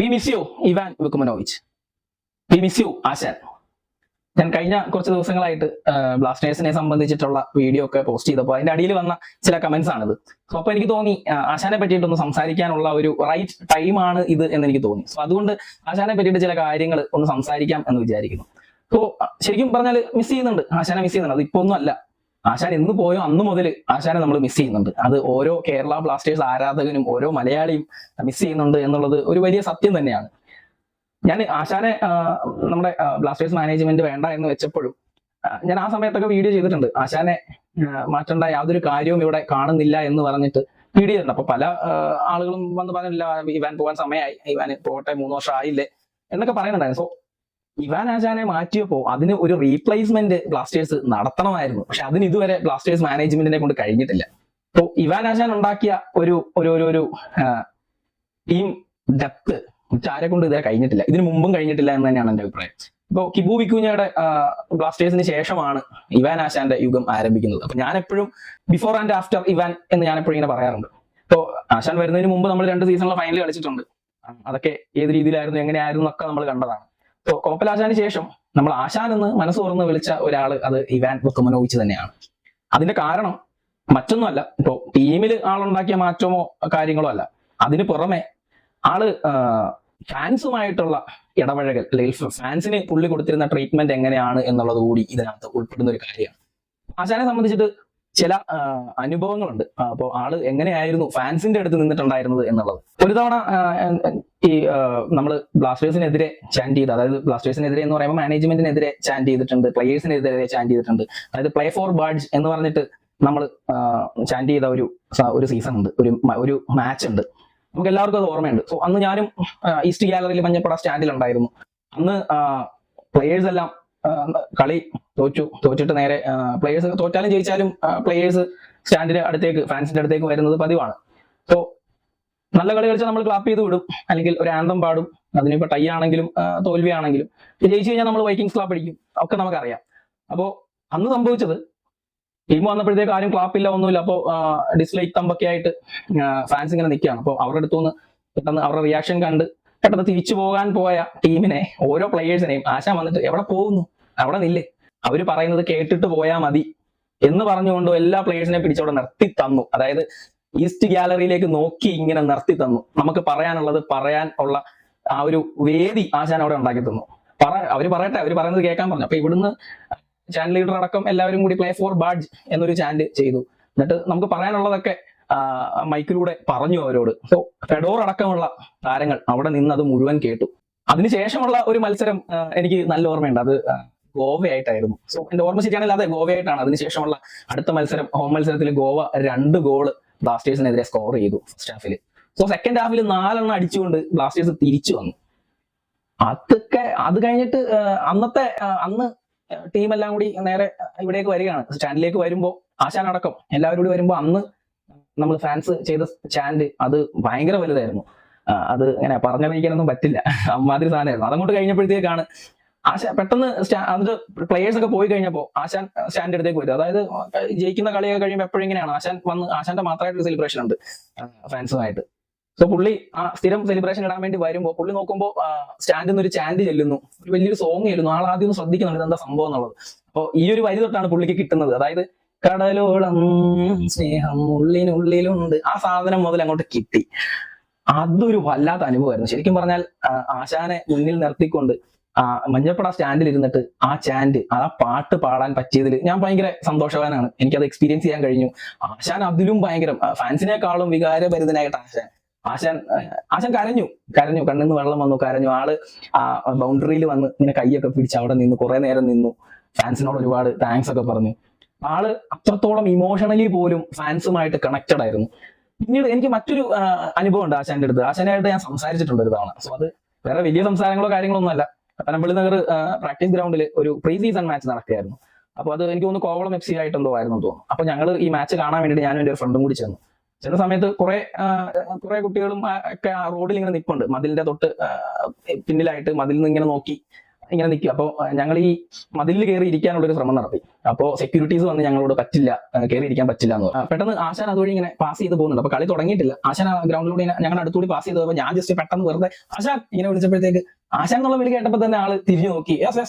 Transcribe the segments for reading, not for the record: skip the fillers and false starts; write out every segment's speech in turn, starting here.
V miss you Ivan Vukomanovic. We miss you Ashan. ഞാൻ കഴിഞ്ഞ കുറച്ച് ദിവസങ്ങളായിട്ട് ബ്ലാസ്റ്റേഴ്സിനെ സംബന്ധിച്ചിട്ടുള്ള വീഡിയോ ഒക്കെ പോസ്റ്റ് ചെയ്തപ്പോൾ അതിന്റെ അടിയിൽ വന്ന ചില കമന്റ്സ് ആണിത്. സോ അപ്പൊ എനിക്ക് തോന്നി ആശാനെ പറ്റിയിട്ടൊന്ന് സംസാരിക്കാനുള്ള ഒരു റൈറ്റ് ടൈമാണ് ഇത് എന്ന് എനിക്ക് തോന്നി. സോ അതുകൊണ്ട് ആശാനെ പറ്റിയിട്ട് ചില കാര്യങ്ങൾ ഒന്ന് സംസാരിക്കാം എന്ന് വിചാരിക്കുന്നു. സോ ശരിക്കും പറഞ്ഞാൽ മിസ് ചെയ്യുന്നുണ്ട്, ആശാനെ മിസ് ചെയ്യുന്നുണ്ട്. അത് ഇപ്പൊ ഒന്നും അല്ല, ആശാൻ എന്ന് പോയോ അന്ന് മുതൽ ആശാനെ നമ്മൾ മിസ് ചെയ്യുന്നുണ്ട്. അത് ഓരോ കേരള ബ്ലാസ്റ്റേഴ്സ് ആരാധകനും ഓരോ മലയാളിയും മിസ് ചെയ്യുന്നുണ്ട് എന്നുള്ളത് ഒരു വലിയ സത്യം തന്നെയാണ്. ഞാൻ ആശാനെ നമ്മുടെ ബ്ലാസ്റ്റേഴ്സ് മാനേജ്മെന്റ് വേണ്ട എന്ന് വെച്ചപ്പോഴും ഞാൻ ആ സമയത്തൊക്കെ വീഡിയോ ചെയ്തിട്ടുണ്ട്. ആശാനെ മാറ്റേണ്ട യാതൊരു കാര്യവും ഇവിടെ കാണുന്നില്ല എന്ന് പറഞ്ഞിട്ട് വീഡിയോ ചെയ്തിട്ടുണ്ട്. അപ്പൊ പല ആളുകളും വന്ന് പറഞ്ഞില്ല ഇവാൻ പോകാൻ സമയമായി, ഇവാൻ പോകട്ടെ, 3 വർഷം ആയില്ലേ എന്നൊക്കെ പറയുന്നുണ്ടായിരുന്നു. സോ ഇവാൻ ആശാനെ മാറ്റിയപ്പോ അതിന് ഒരു റീപ്ലേസ്മെന്റ് ബ്ലാസ്റ്റേഴ്സ് നടത്തണമായിരുന്നു. പക്ഷെ അതിന് ഇതുവരെ ബ്ലാസ്റ്റേഴ്സ് മാനേജ്മെന്റിനെ കൊണ്ട് കഴിഞ്ഞിട്ടില്ല. സോ ഇവാൻ ആശാൻ ഉണ്ടാക്കിയ ഒരു ടീം ഡെപ്ത് ആരെ കൊണ്ട് ഇതേ കഴിഞ്ഞിട്ടില്ല, ഇതിനു മുമ്പും കഴിഞ്ഞിട്ടില്ല എന്ന് തന്നെയാണ് എന്റെ അഭിപ്രായം. ഇപ്പോൾ കിബു വിക്കുഞ്ഞയുടെ ബ്ലാസ്റ്റേഴ്സിന് ശേഷമാണ് ഇവാൻ ആശാന്റെ യുഗം ആരംഭിക്കുന്നത്. അപ്പൊ ഞാൻ എപ്പോഴും ബിഫോർ ആൻഡ് ആഫ്റ്റർ ഇവാൻ എന്ന് ഞാൻ എപ്പോഴും ഇങ്ങനെ പറയാറുണ്ട്. ഇപ്പോൾ ആശാൻ വരുന്നതിന് മുമ്പ് നമ്മൾ 2 സീസണിലെ ഫൈനൽ കളിച്ചിട്ടുണ്ട്. അതൊക്കെ ഏത് രീതിയിലായിരുന്നു, എങ്ങനെയായിരുന്നു എന്നൊക്കെ നമ്മൾ കണ്ടതാണ്. സോ കോപ്പലാശാന് ശേഷം നമ്മൾ ആശാൻ എന്ന് മനസ്സ് തുറന്ന് വിളിച്ച ഒരാൾ അത് ഇവാൻ വുക്കുമനോവിച്ച് തന്നെയാണ്. അതിന്റെ കാരണം മറ്റൊന്നുമല്ല, ഇപ്പോൾ ടീമിൽ ആളുണ്ടാക്കിയ മാറ്റമോ കാര്യങ്ങളോ അല്ല. അതിന് പുറമെ ആള് ഫാൻസുമായിട്ടുള്ള ഇടപഴകൽ, അല്ലെങ്കിൽ ഫാൻസിന് പുള്ളി കൊടുത്തിരുന്ന ട്രീറ്റ്മെന്റ് എങ്ങനെയാണ് എന്നുള്ളത് കൂടി ഇതിനകത്ത് ഉൾപ്പെടുന്ന ഒരു കാര്യമാണ്. ആശാനെ സംബന്ധിച്ചിട്ട് ചില അനുഭവങ്ങളുണ്ട്. അപ്പോൾ ആള് എങ്ങനെയായിരുന്നു ഫാൻസിന്റെ അടുത്ത് നിന്നിട്ടുണ്ടായിരുന്നത് എന്നുള്ളത്. ഒരു തവണ ഈ നമ്മൾ ബ്ലാസ്റ്റേഴ്സിനെതിരെ ചാൻഡ് ചെയ്ത്, അതായത് ബ്ലാസ്റ്റേഴ്സിനെതിരെ എന്ന് പറയുമ്പോൾ മാനേജ്മെന്റിനെതിരെ ചാൻഡ് ചെയ്തിട്ടുണ്ട്, പ്ലേയേഴ്സിനെതിരെ ചാൻഡ് ചെയ്തിട്ടുണ്ട്. അതായത് പ്ലേ ഫോർ ബാഡ്ജ് എന്ന് പറഞ്ഞിട്ട് നമ്മൾ ചാൻഡ് ചെയ്ത ഒരു സീസൺ ഉണ്ട്, ഒരു മാച്ച് ഉണ്ട്. നമുക്ക് എല്ലാവർക്കും അത് ഓർമ്മയുണ്ട്. സോ അന്ന് ഞാനും ഈസ്റ്റ് ഗാലറിയിൽ മഞ്ഞപ്പട സ്റ്റാൻഡിൽ ഉണ്ടായിരുന്നു. അന്ന് പ്ലേയേഴ്സ് എല്ലാം കളി തോറ്റിട്ട് നേരെ പ്ലേയേഴ്സ് തോറ്റാലും ജയിച്ചാലും പ്ലേയേഴ്സ് സ്റ്റാൻഡിന്റെ അടുത്തേക്ക്, ഫാൻസിന്റെ അടുത്തേക്ക് വരുന്നത് പതിവാണ്. സോ നല്ല കളി കളിച്ചാൽ നമ്മൾ ക്ലാപ്പ് ചെയ്ത് വിടും, അല്ലെങ്കിൽ ഒരു ആന്തം പാടും. അതിനിപ്പോ ടൈ ആണെങ്കിലും തോൽവിയാണെങ്കിലും ജയിച്ചു കഴിഞ്ഞാൽ നമ്മൾ വൈക്കിങ്സ് ക്ലാപ്പ് അടിക്കും, ഒക്കെ നമുക്കറിയാം. അപ്പോ അന്ന് സംഭവിച്ചത്, ടീം വന്നപ്പോഴത്തേക്ക് ആരും ക്ലാപ്പില്ല, ഒന്നുമില്ല. അപ്പോൾ ഡിസ്ലൈക്ക് തമ്പൊക്കെ ആയിട്ട് ഫാൻസ് ഇങ്ങനെ നിൽക്കുകയാണ്. അപ്പോൾ അവരുടെ അടുത്തുനിന്ന് പെട്ടെന്ന് അവരുടെ റിയാക്ഷൻ കണ്ട് പെട്ടെന്ന് തിരിച്ചു പോകാൻ പോയ ടീമിനെ, ഓരോ പ്ലേയേഴ്സിനെയും ആശാൻ വന്നിട്ട് എവിടെ പോകുന്നു, അവിടെ നില്ലേ, അവര് പറയുന്നത് കേട്ടിട്ട് പോയാൽ മതി എന്ന് പറഞ്ഞുകൊണ്ട് എല്ലാ പ്ലേയേഴ്സിനെ പിടിച്ചവിടെ നിർത്തി തന്നു. അതായത് ഈസ്റ്റ് ഗാലറിയിലേക്ക് നോക്കി ഇങ്ങനെ നിർത്തി തന്നു. നമുക്ക് പറയാനുള്ളത് പറയാൻ ഉള്ള ആ ഒരു വേദി ആശാൻ അവിടെ ഉണ്ടാക്കി തന്നു. അവര് പറയട്ടെ, അവര് പറയുന്നത് കേൾക്കാൻ പറഞ്ഞു. അപ്പൊ ഇവിടുന്ന് ചാനൽ ലീഡർ അടക്കം എല്ലാവരും കൂടി പ്ലേ ഫോർ ബാഡ്ജ് എന്നൊരു ചാനൽ ചെയ്തു. എന്നിട്ട് നമുക്ക് പറയാനുള്ളതൊക്കെ മൈക്കിലൂടെ പറഞ്ഞു അവരോട്. സോ ഫെഡോർ അടക്കമുള്ള താരങ്ങൾ അവിടെ നിന്ന് അത് മുഴുവൻ കേട്ടു. അതിനുശേഷമുള്ള ഒരു മത്സരം എനിക്ക് നല്ല ഓർമ്മയുണ്ട്. അത് ഗോവയായിട്ടായിരുന്നു. സോ എന്റെ ഓർമ്മ ശരിയാണെങ്കിൽ അതെ, ഗോവയായിട്ടാണ്. അതിനുശേഷമുള്ള അടുത്ത മത്സരം, ഹോം മത്സരത്തിൽ ഗോവ 2 ഗോള് ബ്ലാസ്റ്റേഴ്സിനെതിരെ സ്കോർ ചെയ്തു ഫസ്റ്റ് ഹാഫിൽ. സോ സെക്കൻഡ് ഹാഫിൽ 4 എണ്ണം അടിച്ചുകൊണ്ട് ബ്ലാസ്റ്റേഴ്സ് തിരിച്ചു വന്നു. അത് കഴിഞ്ഞിട്ട് അന്ന് ടീമെല്ലാം കൂടി നേരെ ഇവിടേക്ക് വരികയാണ്. സ്റ്റാൻഡിലേക്ക് വരുമ്പോൾ ആശാൻ അടക്കം എല്ലാവരും കൂടി വരുമ്പോൾ അന്ന് നമ്മൾ ഫാൻസ് ചെയ്ത ചാൻഡ് അത് ഭയങ്കര വലുതായിരുന്നു. അത് ഇങ്ങനെ പറഞ്ഞറിയിക്കാനൊന്നും പറ്റില്ല, അമ്മാതിരി സാധനമായിരുന്നു. അതങ്ങോട്ട് കഴിഞ്ഞപ്പോഴത്തേക്കാണ് പെട്ടെന്ന് അതിന്റെ പ്ലേയേഴ്സ് ഒക്കെ പോയി കഴിഞ്ഞപ്പോൾ ആശാൻ സ്റ്റാൻഡ് അടുത്തേക്ക് വരും. അതായത് ജയിക്കുന്ന കളിയൊക്കെ കഴിയുമ്പോൾ എപ്പോഴും ഇങ്ങനെയാണ്, ആശാൻ വന്ന് ആശാന്റെ മാത്രമായിട്ടൊരു സെലിബ്രേഷൻ ഉണ്ട് ഫാൻസുമായിട്ട്. സോ പുള്ളി ആ സ്ഥിരം സെലിബ്രേഷൻ ഇടാൻ വേണ്ടി വരുമ്പോൾ പുള്ളി നോക്കുമ്പോൾ സ്റ്റാൻഡിൽ നിന്ന് ഒരു ചാൻഡ് ചെല്ലുന്നു, ഒരു വലിയൊരു സോങ് ചെല്ലുന്നു. ആൾ ആദ്യം ഒന്ന് ശ്രദ്ധിക്കുന്നുണ്ട് എന്താ സംഭവം എന്നുള്ളത്. അപ്പോൾ ഈ ഒരു വരി തൊട്ടാണ് പുള്ളിക്ക് കിട്ടുന്നത്. അതായത് കടലോളം സ്നേഹം ഉള്ളിനുള്ളിലുണ്ട്, ആ സാധനം മുതൽ അങ്ങോട്ട് കിട്ടി. അതൊരു വല്ലാത്ത അനുഭവമായിരുന്നു. ശരിക്കും പറഞ്ഞാൽ ആശാനെ മുന്നിൽ നിർത്തിക്കൊണ്ട് മഞ്ഞപ്പട സ്റ്റാൻഡിൽ ഇരുന്നിട്ട് ആ പാട്ട് പാടാൻ പറ്റിയതിൽ ഞാൻ ഭയങ്കര സന്തോഷവാനാണ്. എനിക്കത് എക്സ്പീരിയൻസ് ചെയ്യാൻ കഴിഞ്ഞു. ആശാൻ അതിലും ഭയങ്കരം, ഫാൻസിനേക്കാളും വികാരഭരിതനായിട്ട് ആശാൻ കരഞ്ഞു, കണ്ണിന്ന് വെള്ളം വന്നു, കരഞ്ഞു. ആള് ആ ബൗണ്ടറിയിൽ വന്ന് ഇങ്ങനെ കൈയൊക്കെ പിടിച്ച് അവിടെ നിന്ന് കുറെ നേരം നിന്നു, ഫാൻസിനോട് ഒരുപാട് താങ്ക്സ് ഒക്കെ പറഞ്ഞു. ആള് അത്രത്തോളം ഇമോഷണലി പോലും ഫാൻസുമായിട്ട് കണക്റ്റഡ് ആയിരുന്നു. പിന്നീട് എനിക്ക് മറ്റൊരു അനുഭവം ഉണ്ട് ആശാന്റെ അടുത്ത്. ആശാനായിട്ട് ഞാൻ സംസാരിച്ചിട്ടുണ്ട് ഒരു തവണ. സോ അത് വേറെ വലിയ സംസാരങ്ങളോ കാര്യങ്ങളൊന്നും അല്ല. പനമ്പള്ളി നഗർ പ്രാക്ടീസ് ഗ്രൗണ്ടിൽ ഒരു പ്രീ സീസൺ മാച്ച് നടക്കുകയായിരുന്നു. അപ്പോൾ അത് എനിക്ക് തോന്നുന്നു കോവളം FC ആയിട്ടെന്തോ ആയിരുന്നു തോന്നുന്നു. അപ്പൊ ഞങ്ങൾ ഈ മാച്ച് കാണാൻ വേണ്ടിയിട്ട് ഞാനും എൻ്റെ ഒരു ഫ്രണ്ടും കൂടി ചെന്ന സമയത്ത് കുറെ കുട്ടികളും ഒക്കെ റോഡിൽ ഇങ്ങനെ നിൽപ്പുണ്ട്, മതിലിന്റെ തൊട്ട് പിന്നിലായിട്ട് മതിലിൽ നിന്ന് ഇങ്ങനെ നോക്കി ഇങ്ങനെ നിൽക്കുക. അപ്പോൾ ഞങ്ങൾ ഈ മതിലിൽ കയറി ഇരിക്കാനുള്ള ഒരു ശ്രമം നടത്തി. അപ്പോൾ സെക്യൂരിറ്റീസ് വന്ന് ഞങ്ങളോട് പറ്റില്ല, കയറി ഇരിക്കാൻ പറ്റില്ല എന്ന് പറഞ്ഞു. പെട്ടെന്ന് ആശാൻ അതുവഴി ഇങ്ങനെ പാസ് ചെയ്ത് പോകുന്നുണ്ട്. അപ്പോൾ കളി തുടങ്ങിയിട്ടില്ല. ആശാൻ ഗ്രൗണ്ടിലൂടെ ഞങ്ങളുടെ അടുത്തുകൂടി പാസ് ചെയ്ത് പോയപ്പോൾ ഞാൻ ജസ്റ്റ് പെട്ടെന്ന് വെറുതെ ആശാൻ ഇങ്ങനെ വിളിച്ചപ്പോഴത്തേക്ക് ആശാൻ എന്നുള്ള വിളി കേട്ടപ്പോൾ തന്നെ ആള് തിരിഞ്ഞു നോക്കി.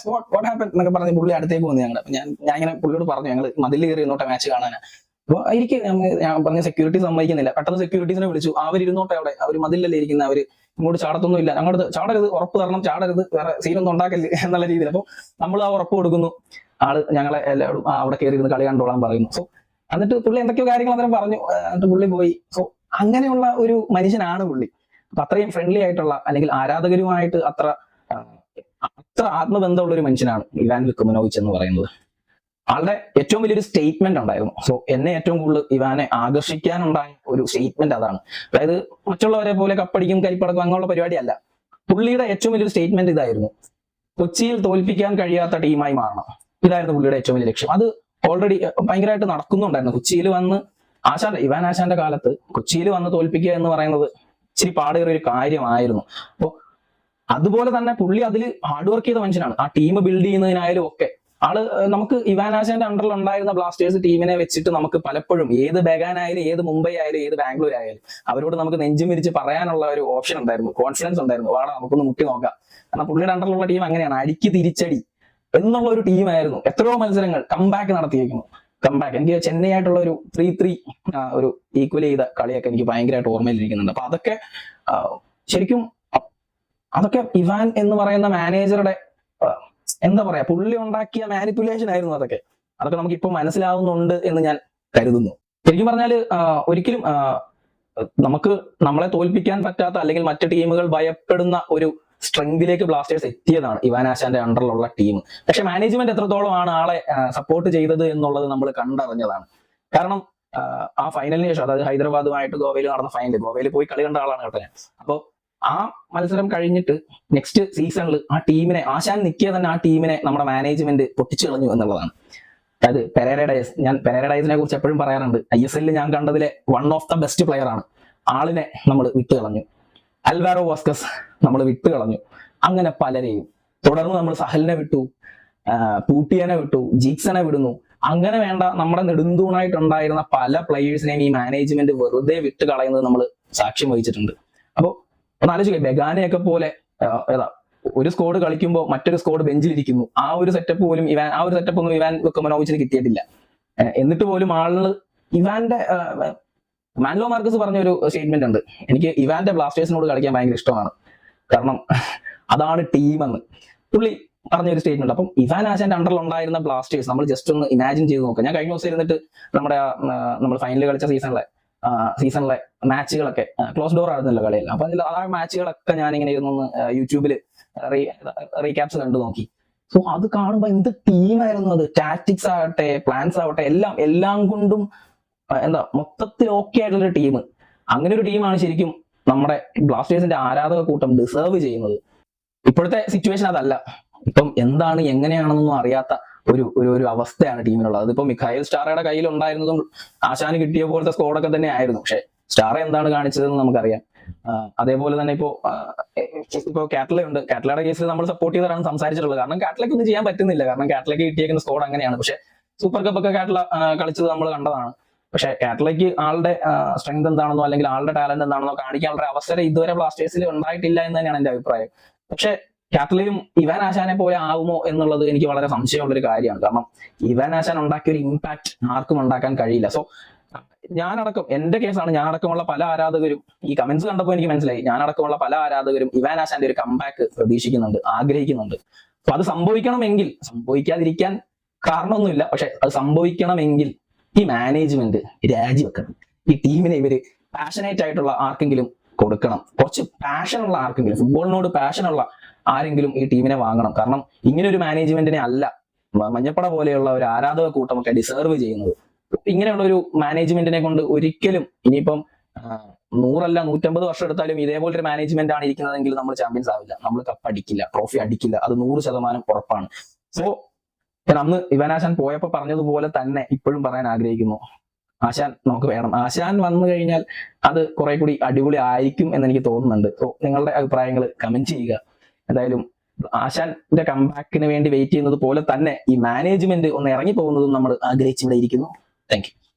വാട്ട് ഹാപ്പൻ എന്നൊക്കെ പറഞ്ഞ് പുള്ളി അടുത്തേക്ക് വന്നു ഞങ്ങൾ. ഞാൻ ഇങ്ങനെ പുള്ളിയോട് പറഞ്ഞു ഞങ്ങൾ മതിലിൽ കയറി ഇരുന്നോട്ടെ മാച്ച് കാണാൻ. അപ്പോൾ എനിക്ക് ഞാൻ പറഞ്ഞ സെക്യൂരിറ്റി സമ്മതിക്കുന്നില്ല. പെട്ടെന്ന് സെക്യൂരിറ്റീസിനെ വിളിച്ചു. അവരിരുന്നോട്ടെ, അവിടെ അവർ മതിലല്ലേ ഇരിക്കുന്ന, അവര് ഇങ്ങോട്ട് ചാടത്തൊന്നും ഇല്ല, അങ്ങോട്ട് ചാടരുത്, ഉറപ്പ് തരണം, ചാടരുത്, വേറെ സീനൊന്നും ഉണ്ടാക്കല്ലേ എന്നുള്ള രീതിയിൽ. അപ്പോൾ നമ്മൾ ആ ഉറപ്പ് കൊടുക്കുന്നു. ആള് ഞങ്ങളെ എല്ലാവരും അവിടെ കയറി ഇരുന്ന് കളി കണ്ടോളാൻ പറയുന്നു. സോ എന്നിട്ട് പുള്ളി എന്തൊക്കെയോ കാര്യങ്ങൾ അന്നേരം പറഞ്ഞു. എന്നിട്ട് പുള്ളി പോയി. സോ അങ്ങനെയുള്ള ഒരു മനുഷ്യനാണ് പുള്ളി. അപ്പൊ അത്രയും ഫ്രണ്ട്ലി ആയിട്ടുള്ള, അല്ലെങ്കിൽ ആരാധകരുമായിട്ട് അത്ര ആത്മബന്ധമുള്ള ഒരു മനുഷ്യനാണ് ഇവാൻ വിക്രമനോവിച്ച് എന്ന് പറയുന്നത്. ആളുടെ ഏറ്റവും വലിയൊരു സ്റ്റേറ്റ്മെന്റ് ഉണ്ടായിരുന്നു. സോ എന്നെ ഏറ്റവും കൂടുതൽ ഇവാനെ ആകർഷിക്കാനുണ്ടായ ഒരു സ്റ്റേറ്റ്മെന്റ് അതാണ്. അതായത് മറ്റുള്ളവരെ പോലെ കപ്പടിക്കും കരിപ്പടക്കും അങ്ങനെയുള്ള പരിപാടിയല്ല. പുള്ളിയുടെ ഏറ്റവും വലിയൊരു സ്റ്റേറ്റ്മെന്റ് ഇതായിരുന്നു: കൊച്ചിയിൽ തോൽപ്പിക്കാൻ കഴിയാത്ത ടീമായി മാറണം. ഇതായിരുന്നു പുള്ളിയുടെ ഏറ്റവും വലിയ ലക്ഷ്യം. അത് ഓൾറെഡി ഭയങ്കരമായിട്ട് നടക്കുന്നുണ്ടായിരുന്നു. കൊച്ചിയിൽ വന്ന് ഇവാൻ ആശാന്റെ കാലത്ത് കൊച്ചിയിൽ വന്ന് തോൽപ്പിക്കുക എന്ന് പറയുന്നത് ഇച്ചിരി പാടേറിയ ഒരു കാര്യമായിരുന്നു. അപ്പോൾ അതുപോലെ തന്നെ പുള്ളി അതിൽ ഹാർഡ് വർക്ക് ചെയ്ത മനുഷ്യനാണ്. ആ ടീം ബിൽഡ് ചെയ്യുന്നതിനായാലും ഒക്കെ നമുക്ക് ഇവാൻ ആശാന്റെ അണ്ടറിൽ ഉണ്ടായിരുന്ന ബ്ലാസ്റ്റേഴ്സ് ടീമിനെ വെച്ചിട്ട് നമുക്ക് പലപ്പോഴും ഏത് ബെഗാനായാലും, ഏത് മുംബൈ ആയാലും, ഏത് ബാംഗ്ലൂർ ആയാലും അവരോട് നമുക്ക് നെഞ്ചും വിരിച്ച് പറയാനുള്ള ഒരു ഓപ്ഷൻ ഉണ്ടായിരുന്നു, കോൺഫിഡൻസ് ഉണ്ടായിരുന്നു. വാടാ നമുക്കൊന്ന് മുട്ടി നോക്കാം. കാരണം പുള്ളിയുടെ അണ്ടറിലുള്ള ടീം അങ്ങനെയാണ്, അടിക്ക് തിരിച്ചടി എന്നുള്ള ഒരു ടീമായിരുന്നു. എത്രയോ മത്സരങ്ങൾ കംബാക്ക് നടത്തിയിരിക്കുന്നു. കംബാക്ക് എനിക്ക് ചെന്നൈ ആയിട്ടുള്ള ഒരു 3-3 ഒരു ഈക്വൽ ചെയ്ത കളിയൊക്കെ എനിക്ക് ഭയങ്കരമായിട്ട് ഓർമ്മയിലിരിക്കുന്നുണ്ട്. അപ്പൊ അതൊക്കെ ശരിക്കും അതൊക്കെ ഇവാൻ എന്ന് പറയുന്ന മാനേജറുടെ എന്താ പറയാ, പുള്ളി ഉണ്ടാക്കിയ മാനിപ്പുലേഷൻ ആയിരുന്നു. അതൊക്കെ നമുക്ക് ഇപ്പൊ മനസ്സിലാവുന്നുണ്ട് എന്ന് ഞാൻ കരുതുന്നു. ശരിക്കും പറഞ്ഞാൽ ഒരിക്കലും നമ്മളെ തോൽപ്പിക്കാൻ പറ്റാത്ത, അല്ലെങ്കിൽ മറ്റു ടീമുകൾ ഭയപ്പെടുന്ന ഒരു സ്ട്രെങ്തിലേക്ക് ബ്ലാസ്റ്റേഴ്സ് എത്തിയതാണ് ഇവാൻ ആശാന്റെ അണ്ടറിലുള്ള ടീം. പക്ഷെ മാനേജ്മെന്റ് എത്രത്തോളമാണ് ആളെ സപ്പോർട്ട് ചെയ്തത് എന്നുള്ളത് നമ്മൾ കണ്ടറിഞ്ഞതാണ്. കാരണം ആ ഫൈനലിന് ശേഷം, അതായത് ഹൈദരാബാദുമായിട്ട് ഗോവയിൽ നടന്ന ഫൈനൽ, ഗോവയിൽ പോയി കളി കണ്ട ആളാണ് കേട്ടോ ഞാൻ. അപ്പോൾ ആ മത്സരം കഴിഞ്ഞിട്ട് നെക്സ്റ്റ് സീസണിൽ ആ ടീമിനെ, ആശാൻ നിൽക്കിയ തന്നെ ആ ടീമിനെ നമ്മുടെ മാനേജ്മെന്റ് പൊട്ടിച്ചു കളഞ്ഞു എന്നുള്ളതാണ്. അതായത് പെരേര ഡയസ്, ഞാൻ പെരേര ഡയസിനെ കുറിച്ച് എപ്പോഴും പറയാറുണ്ട്, ISL ഞാൻ കണ്ടതിലെ one of the best player ആണ്. ആളിനെ നമ്മൾ വിട്ട് കളഞ്ഞു. അൽവാരോ വാസ്കസ് നമ്മൾ വിട്ട് കളഞ്ഞു. അങ്ങനെ പലരെയും തുടർന്ന് നമ്മൾ സഹലിനെ വിട്ടു, പൂട്ടിയനെ വിട്ടു, ജീക്സനെ വിടുന്നു. അങ്ങനെ വേണ്ട നമ്മുടെ നെടുന്തൂണായിട്ടുണ്ടായിരുന്ന പല പ്ലെയേഴ്സിനെയും ഈ മാനേജ്മെന്റ് വെറുതെ വിട്ട് കളയുന്നത് നമ്മൾ സാക്ഷ്യം വഹിച്ചിട്ടുണ്ട്. അപ്പോൾ ഒന്ന് ആലോചിക്കുക, ബെഗാനയൊക്കെ പോലെ ഒരു സ്ക്വാഡ് കളിക്കുമ്പോൾ മറ്റൊരു സ്ക്വാഡ് ബെഞ്ചിലിരിക്കുന്നു. ആ ഒരു സെറ്റപ്പ് ഒന്നും ഇവാൻ വിക്രമനോവിച്ചിന് കിട്ടിയിട്ടില്ല. എന്നിട്ട് പോലും ഇവാന്റെ മാൻലോ മാർക്കസ് പറഞ്ഞ ഒരു സ്റ്റേറ്റ്മെന്റ് ഉണ്ട്, എനിക്ക് ഇവാന്റെ ബ്ലാസ്റ്റേഴ്സിനോട് കളിക്കാൻ ഭയങ്കര ഇഷ്ടമാണ്, കാരണം അതാണ് ടീമെന്ന് പുള്ളി പറഞ്ഞൊരു സ്റ്റേറ്റ്മെന്റ്. അപ്പം ഇവാൻ ആശാന്റെ അണ്ടറിൽ ഉണ്ടായിരുന്ന ബ്ലാസ്റ്റേഴ്സ് നമ്മൾ ജസ്റ്റ് ഒന്ന് ഇമാജിൻ ചെയ്ത് നോക്കാം. ഞാൻ കഴിഞ്ഞ ദിവസം ഇരുന്നിട്ട് നമ്മൾ ഫൈനൽ കളിച്ച സീസണിലെ മാച്ചുകളൊക്കെ ക്ലോസ് ഡോർ ആയിരുന്നല്ലോ കളിയല്ല. അപ്പൊ അതിൽ ആ മാച്ചുകളൊക്കെ ഞാനിങ്ങനെ ഇരുന്നൊന്ന് യൂട്യൂബിൽ റീക്യാപ്സ് കണ്ടു നോക്കി. സോ അത് കാണുമ്പോൾ എന്ത് ടീമായിരുന്നു അത്. ടാക്ടിക്സ് ആവട്ടെ, പ്ലാൻസ് ആവട്ടെ, എല്ലാം കൊണ്ടും മൊത്തത്തിൽ ഓക്കെ ആയിട്ടുള്ള ടീം. അങ്ങനെ ഒരു ടീമാണ് ശരിക്കും നമ്മുടെ ബ്ലാസ്റ്റേഴ്സിന്റെ ആരാധക കൂട്ടം ഡിസേർവ് ചെയ്യുന്നത്. ഇപ്പോഴത്തെ സിറ്റുവേഷൻ അതല്ല. ഇപ്പം എന്താണ് എങ്ങനെയാണെന്നൊന്നും അറിയാത്ത ഒരു അവസ്ഥയാണ് ടീമിനുള്ളത്. അതിപ്പോ മിഖായൽ സ്റ്റാറയുടെ കയ്യിൽ ഉണ്ടായിരുന്നതും ആശാന് കിട്ടിയ പോലത്തെ സ്കോഡൊക്കെ തന്നെ ആയിരുന്നു. പക്ഷെ സ്റ്റാറ എന്താണ് കാണിച്ചതെന്ന് നമുക്കറിയാം. അതേപോലെ തന്നെ ഇപ്പോ കാറ്റലയുണ്ട്. കാറ്റലയുടെ കേസിൽ നമ്മൾ സപ്പോർട്ട് ചെയ്താണ് സംസാരിച്ചിട്ടുള്ളത്. കാരണം കാറ്റലയ്ക്ക് ഒന്നും ചെയ്യാൻ പറ്റുന്നില്ല. കാരണം കാറ്റലയ്ക്ക് കിട്ടിയേക്കുന്ന സ്കോഡ് അങ്ങനെയാണ്. പക്ഷെ സൂപ്പർ കപ്പ് ഒക്കെ കാറ്റല കളിച്ചത് നമ്മൾ കണ്ടതാണ്. പക്ഷെ കാറ്റലയ്ക്ക് ആളുടെ സ്ട്രെങ്ത് എന്താണെന്നോ, അല്ലെങ്കിൽ ആളുടെ ടാലന്റ് എന്താണെന്നോ കാണിക്കാനുള്ള അവസരം ഇതുവരെ ബ്ലാസ്റ്റേഴ്സിൽ ഉണ്ടായിട്ടില്ല എന്ന് തന്നെയാണ് എന്റെ അഭിപ്രായം. പക്ഷെ കാറ്റലയും ഇവാൻ ആശാനെ പോലെ ആവുമോ എന്നുള്ളത് എനിക്ക് വളരെ സംശയമുള്ള ഒരു കാര്യമാണ്. കാരണം ഇവാൻ ആശാൻ ഉണ്ടാക്കിയ ഒരു ഇമ്പാക്ട് ആർക്കും ഉണ്ടാക്കാൻ കഴിയില്ല. സോ ഞാനടക്കം, എന്റെ കേസാണ്, ഞാനടക്കമുള്ള പല ആരാധകരും ഈ കമന്റ്സ് കണ്ടപ്പോൾ എനിക്ക് മനസ്സിലായി, ഞാനടക്കമുള്ള പല ആരാധകരും ഇവാൻ ആശാന്റെ ഒരു കംബാക്ക് പ്രതീക്ഷിക്കുന്നുണ്ട്, ആഗ്രഹിക്കുന്നുണ്ട്. അപ്പൊ അത് സംഭവിക്കണമെങ്കിൽ, സംഭവിക്കാതിരിക്കാൻ കാരണമൊന്നുമില്ല, പക്ഷെ അത് സംഭവിക്കണമെങ്കിൽ ഈ മാനേജ്മെന്റ് രാജിവെക്കണം. ഈ ടീമിനെ ഇവര് പാഷനേറ്റ് ആയിട്ടുള്ള ആർക്കെങ്കിലും കൊടുക്കണം. കുറച്ച് പാഷനുള്ള ആർക്കെങ്കിലും, ഫുട്ബോളിനോട് പാഷനുള്ള ആരെങ്കിലും ഈ ടീമിനെ വാങ്ങണം. കാരണം ഇങ്ങനെ ഒരു മാനേജ്മെന്റിനെ അല്ല മഞ്ഞപ്പട പോലെയുള്ള ഒരു ആരാധക കൂട്ടമൊക്കെ ഡിസേർവ് ചെയ്യുന്നത്. ഇങ്ങനെയുള്ള ഒരു മാനേജ്മെന്റിനെ കൊണ്ട് ഒരിക്കലും, ഇനിയിപ്പം 100 അല്ല 150 വർഷം എടുത്താലും ഇതേപോലൊരു മാനേജ്മെന്റ് ആണ് ഇരിക്കുന്നതെങ്കിൽ നമ്മൾ ചാമ്പ്യൻസ് ആവില്ല, നമ്മൾ കപ്പ് അടിക്കില്ല, ട്രോഫി അടിക്കില്ല, അത് 100% ഉറപ്പാണ്. സോ ഞാൻ അന്ന് ഇവാൻ ആശാൻ പോയപ്പോ പറഞ്ഞതുപോലെ തന്നെ ഇപ്പോഴും പറയാൻ ആഗ്രഹിക്കുന്നു, ആശാൻ നമുക്ക് വേണം. ആശാൻ വന്നു കഴിഞ്ഞാൽ അത് കുറെ കൂടി അടിപൊളി ആയിരിക്കും എന്ന് എനിക്ക് തോന്നുന്നുണ്ട്. സോ നിങ്ങളുടെ അഭിപ്രായങ്ങൾ കമന്റ് ചെയ്യുക. എന്തായാലും ആശാന്റെ കംബാക്കിന് വേണ്ടി വെയിറ്റ് ചെയ്യുന്നത് പോലെ തന്നെ ഈ മാനേജ്മെന്റ് ഒന്ന് ഇറങ്ങി പോകുന്നതും നമ്മൾ ആഗ്രഹിച്ചിവിടെ ഇരിക്കുന്നു. Thank you.